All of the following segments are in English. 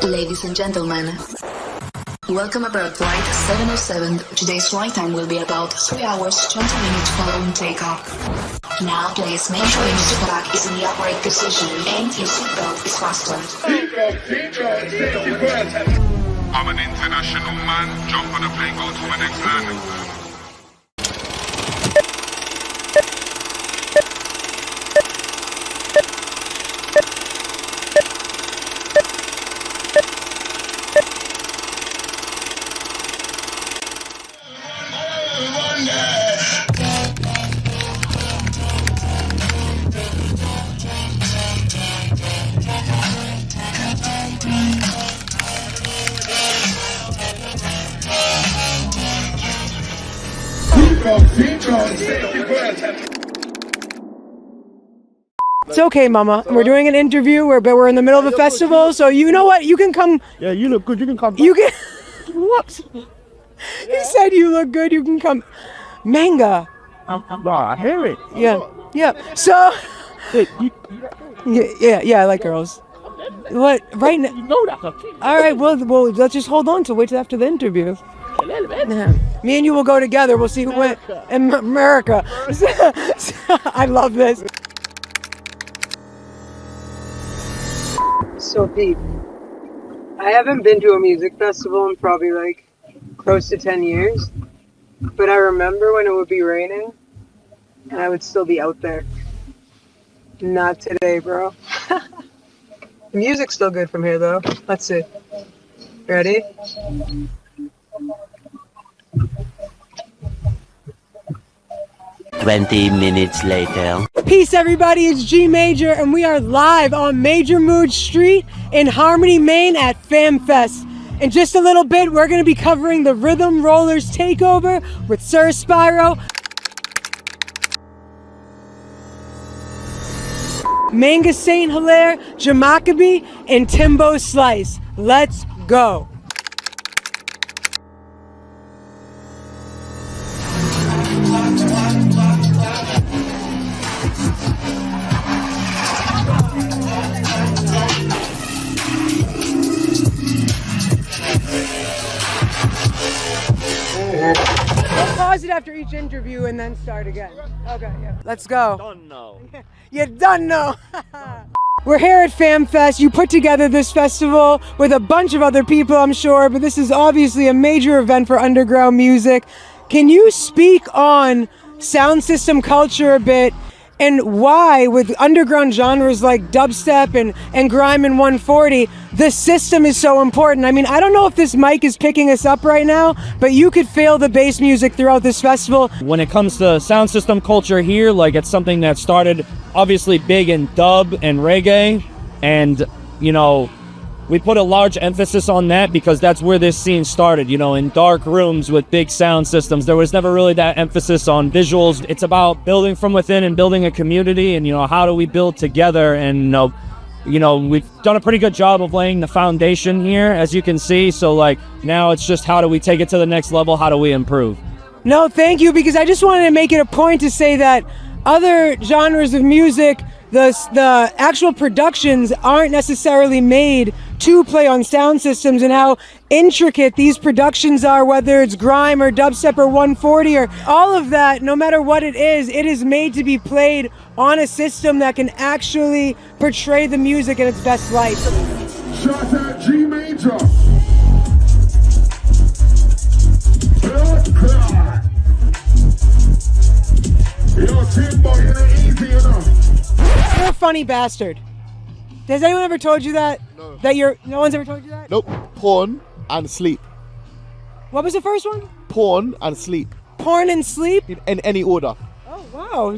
Ladies and gentlemen, welcome aboard Flight 707. Today's flight time will be about 3 hours 20 minutes following takeoff. Now please make sure your seatbelt is in the upright position and your seatbelt is fastened. I'm an international man. Jump on a plane, go to my next landing. It's okay, Mama. We're doing an interview, but we're in the middle of a festival, so you know what? You can come. Yeah, you look good. You can come. You can. What? He said you look good. You can come. Manga. I hear it. Yeah. So. Hey, Yeah. I like girls. What? Right now. you know that's a thing. All right. Well, let's just hold on to wait till after the interview. Yeah. Me and you will go together. We'll see who wins in America. I love this. So Pete, I haven't been to a music festival in probably like close to 10 years, but I remember when it would be raining and I would still be out there. Not today, bro. The music's still good from here though. Let's see. Ready? Twenty minutes later. Peace everybody, it's G Major and we are live on MAJORMOOD Street in Harmony, Maine at FamFest. In just a little bit, we're going to be covering the Rhythm Rollers Takeover with Sir Spyro, Manga Saint Hilare, Jamakabi, and Timbo Slice. Let's go. Pause it after each interview and then start again. Okay, yeah. Let's go. Don't know. You done know. We're here at FamFest. You put together this festival with a bunch of other people, I'm sure, but this is obviously a major event for underground music. Can you speak on sound system culture a bit and why, with underground genres like dubstep and grime and 140, the system is so important? I mean, I don't know if this mic is picking us up right now, but you could feel the bass music throughout this festival. When it comes to sound system culture here, like it's something that started obviously big in dub and reggae, and you know, we put a large emphasis on that because that's where this scene started, you know, in dark rooms with big sound systems. There was never really that emphasis on visuals. It's about building from within and building a community, and you know, how do we build together? And you know, we've done a pretty good job of laying the foundation here, as you can see. So like now it's just how do we take it to the next level? How do we improve? No, thank you, because I just wanted to make it a point to say that other genres of music, the actual productions aren't necessarily made to play on sound systems, and how intricate these productions are, whether it's grime or dubstep or 140 or all of that. No matter what it is made to be played on a system that can actually portray the music in its best light. Shout out G Major. Yo, Timbo, you ain't easy enough. You're a funny bastard. Has anyone ever told you that? No. No one's ever told you that? Nope. Porn and sleep. What was the first one? Porn and sleep. Porn and sleep? In any order. Oh, wow.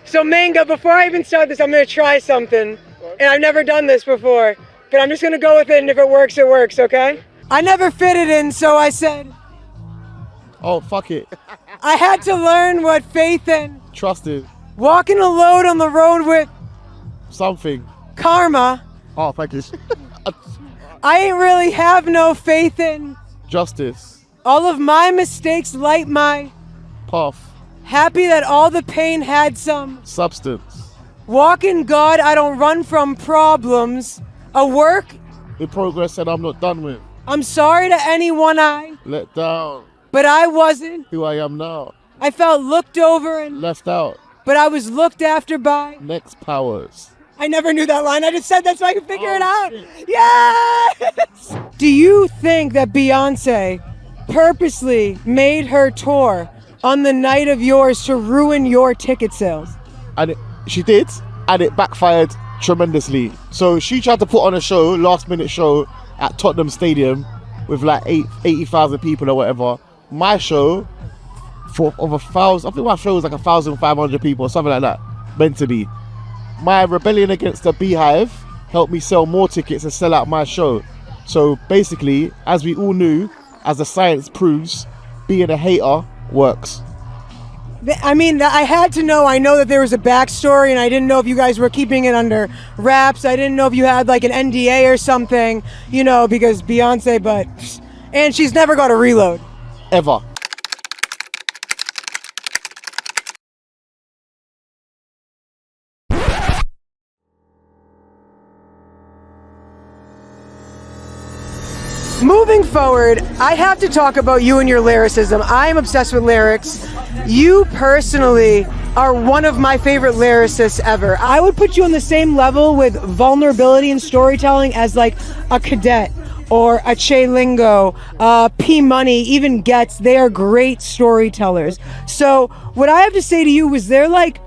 So Manga, before I even start this, I'm going to try something. And I've never done this before, but I'm just going to go with it, and if it works, okay? I never fitted in, so I said, Oh, fuck it. I had to learn what faith and Trust it. walking alone on the road with Something. karma. Oh, thank you. I ain't really have no faith in Justice. all of my mistakes light my Path. happy that all the pain had some Substance. walk in God. I don't run from problems. A work in progress and I'm not done with. I'm sorry to anyone Let down. but I wasn't. Who I am now. I felt looked over and Left out. but I was looked after by. Next powers. I never knew that line. I just said that so I could figure it out. Shit. Yes! Do you think that Beyonce purposely made her tour on the night of yours to ruin your ticket sales? And she did, and it backfired tremendously. So she tried to put on a show, last minute show at Tottenham Stadium with like 80,000 people or whatever. My show of 1,000, I think my show was like 1,500 people or something like that, meant to be. My rebellion against the Beehive helped me sell more tickets and sell out my show. So basically, as we all knew, as the science proves, being a hater works. I mean, I had to know. I know that there was a backstory, and I didn't know if you guys were keeping it under wraps. I didn't know if you had like an NDA or something, you know, because Beyonce, but... And she's never got a reload. Ever. Moving forward, I have to talk about you and your lyricism. I am obsessed with lyrics. You personally are one of my favorite lyricists ever. I would put you on the same level with vulnerability and storytelling as like a Cadet or a Che Lingo, P Money, even Gets. They are great storytellers. So what I have to say to you, was there like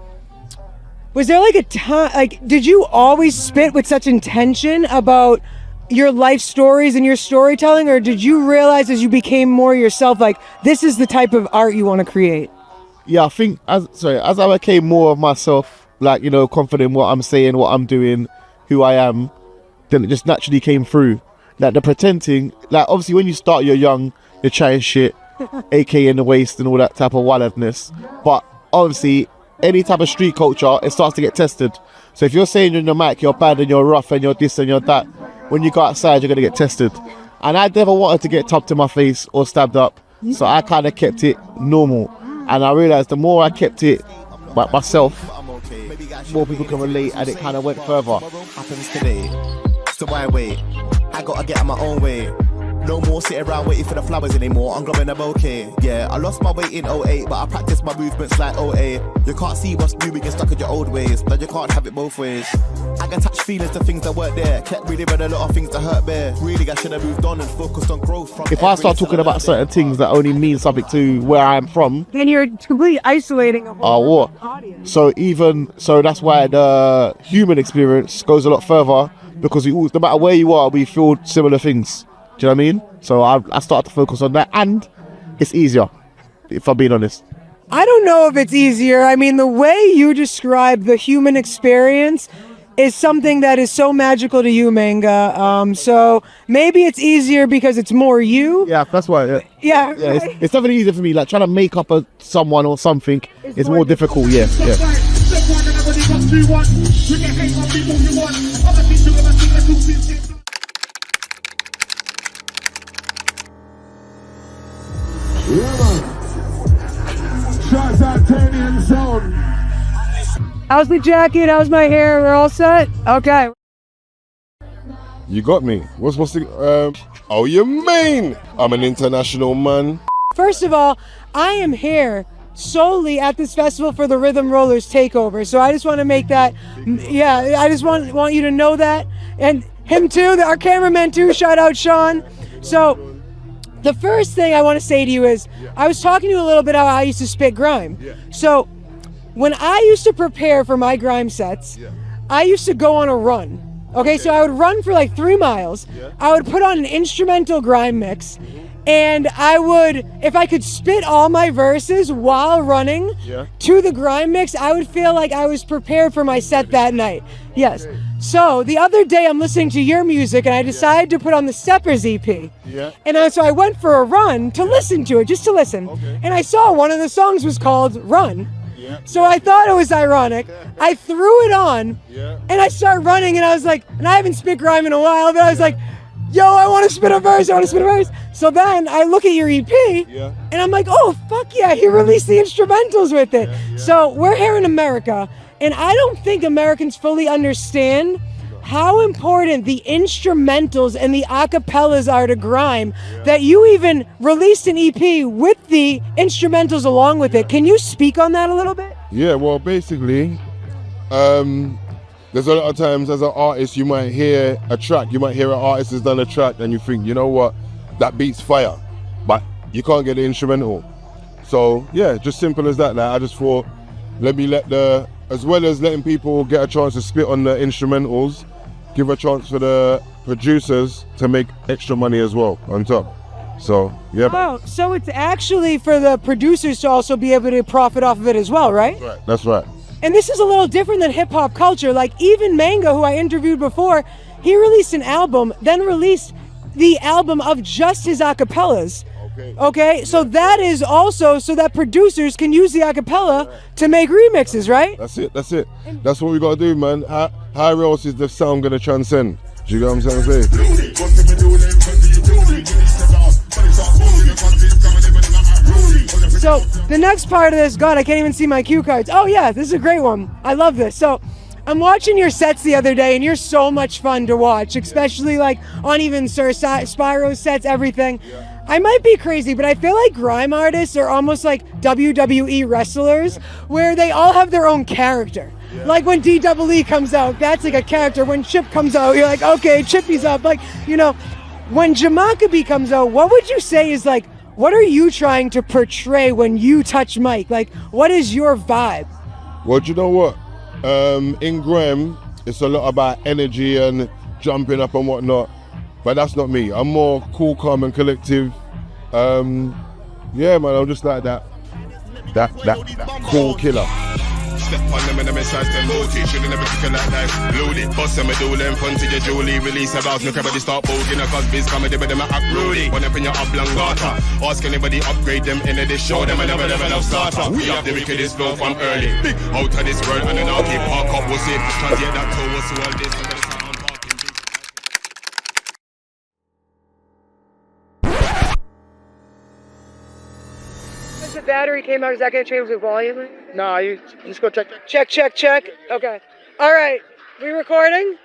a time, like, did you always spit with such intention about your life stories and your storytelling, or did you realize as you became more yourself, like, this is the type of art you want to create? Yeah, I think as I became more of myself, like, you know, confident in what I'm saying, what I'm doing, who I am, then it just naturally came through. Like the pretending, like obviously when you start, you're young, you're trying shit, AK in the waist and all that type of wildness. But obviously, any type of street culture, it starts to get tested. So if you're saying on the mic you're bad and you're rough and you're this and you're that, when you go outside, you're gonna get tested. And I never wanted to get tubbed in my face or stabbed up, so I kind of kept it normal. And I realized the more I kept it like myself, more people can relate, and it kind of went further. Happens today, so why wait? I gotta get out my own way. No more sitting around waiting for the flowers anymore. I'm growing a bouquet. Yeah, I lost my weight in 08, but I practiced my movements like 08. You can't see what's new, we get stuck in your old ways. But you can't have it both ways. I can touch feelings to things that weren't there. Kept reliving a lot of things that hurt bare. Really, I should have moved on and focused on growth. From if I start talking about certain things that only mean something to where I'm from, Then you're completely isolating a whole what? audience. So that's why the human experience goes a lot further, because we all, no matter where you are, we feel similar things. Do you know what I mean? So I started to focus on that, and it's easier, if I'm being honest. I don't know if it's easier. I mean, the way you describe the human experience is something that is so magical to you, Manga. So maybe it's easier because it's more you. Yeah, that's why. Yeah. It's definitely easier for me. Like trying to make up someone or something is more difficult. Yeah. How's the jacket? How's my hair? We're all set? Okay. You got me. What's the oh, you Maine? I'm an international man. First of all, I am here solely at this festival for the Rhythm Rollers takeover. So I just want to make that, yeah, I just want you to know that. And him too, our cameraman too, shout out Sean. So the first thing I want to say to you is, I was talking to you a little bit how I used to spit grime. So when I used to prepare for my grime sets, I used to go on a run. Okay, so I would run for like 3 miles. I would put on an instrumental grime mix, and I would, if I could spit all my verses while running to the grime mix, I would feel like I was prepared for my set that night. Yes. So the other day I'm listening to your music, and I decided to put on the Steppers EP. And so I went for a run to listen to it, just to listen. And I saw one of the songs was called Run. So I thought it was ironic. I threw it on, and I started running, and I was like, and I haven't spit grime in a while, but I was like, yo, I want to spit a verse, So then I look at your EP, and I'm like, oh, fuck yeah, he released the instrumentals with it. So we're here in America, and I don't think Americans fully understand how important the instrumentals and the acapellas are to grime that you even released an EP with the instrumentals along with it. Can you speak on that a little bit? Yeah, well, basically, there's a lot of times as an artist, you might hear a track, you might hear an artist has done a track and you think, you know what, that beat's fire, but you can't get the instrumental. So yeah, just simple as that. Like, I just thought, as well as letting people get a chance to spit on the instrumentals, give a chance for the producers to make extra money as well on top. So yeah. Oh, so it's actually for the producers to also be able to profit off of it as well, right? That's right. And this is a little different than hip hop culture. Like even Manga, who I interviewed before, he released an album, then released the album of just his acapellas. Okay, so that is also so that producers can use the acapella to make remixes, right? That's it. That's what we gotta do, man. How else is the sound gonna transcend? Do you get what I'm trying to say? So the next part of this, God, I can't even see my cue cards. Oh yeah, this is a great one. I love this. So I'm watching your sets the other day and you're so much fun to watch, especially like on even Sir Spyro's sets, everything. I might be crazy, but I feel like grime artists are almost like WWE wrestlers where they all have their own character. Like when DEE comes out, that's like a character. When Chip comes out, you're like, okay, Chippy's up. Like, you know, when Jamakabi comes out, what would you say is like, what are you trying to portray when you touch mic? Like, what is your vibe? Well, do you know what? In grime, it's a lot about energy and jumping up and whatnot. But that's not me. I'm more cool, calm, and collective. Yeah, man, I'm just like that cool killer. Step on them and them inside them booty. Shouldn't never kick a like that. Load it, bust them a do them fun to your Julie. Release about no everybody start booging. Cause biz comedy, but them a act rudy. One up in your oblongata. Ask anybody upgrade them in this show. Them a never level of starter. We have the wickedest flow from early. Big out of this world and then I'll keep park up. We'll see. Translate that to us all this. The battery came out. Is that going to change the volume? Nah, you just go check. Check. Okay. All right. We recording?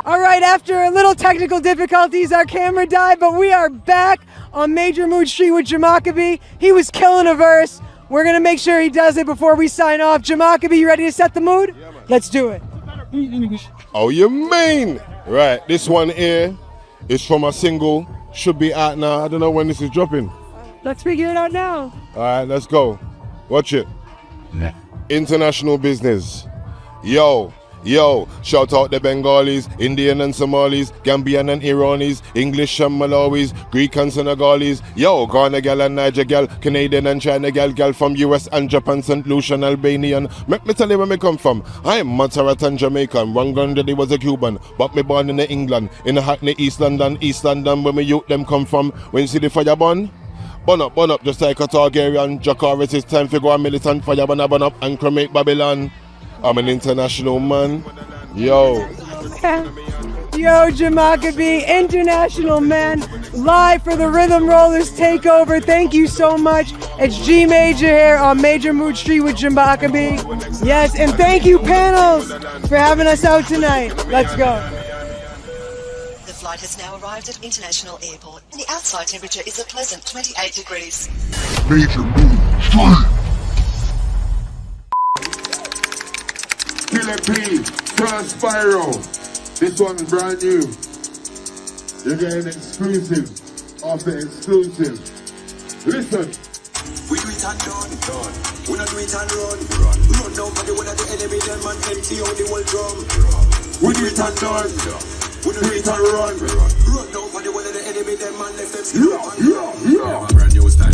All right. After a little technical difficulties, our camera died, but we are back on Major Mood Street with Jamakabi. He was killing a verse. We're going to make sure he does it before we sign off. Jamakabi, you ready to set the mood? Yeah, let's do it. Oh, you mean? Right. This one here is from a single. Should be out now. I don't know when this is dropping. Let's figure it out now. All right, let's go. Watch it. International business. Yo, shout out the Bengalis, Indian and Somalis, Gambian and Iranis, English and Malawis, Greek and Senegalese. Yo, Ghana gal and Niger gal, Canadian and China gal from US and Japan, St. Lucian, Albanian. Let me tell you where me come from. I am Mataratan Jamaican. One Grundy was a Cuban, but me born in England, in Hackney, East London, where me youth them come from. When you see the fire burn? Burn up, just like a Targaryen. Jakaris, it's time to go a militant fire, burn up and cremate Babylon. I'm an international man. Yo, Jamakabi, international man, live for the Rhythm Rollers takeover. Thank you so much. It's G Major here on Major Mood Street with Jamakabi. Yes, and thank you, panels, for having us out tonight. Let's go. The flight has now arrived at International Airport, and the outside temperature is a pleasant 28 degrees. Major Mood Street. Killer P, First Spyro. This one's brand new. You're getting exclusive after exclusive. Listen. We do it and done. We don't do it and run. Run down for the one of the enemy, them and empty out the whole drum. We do it and done. We do it and run. Run down for the one of the enemy, them and left them. Yeah. Brand new style.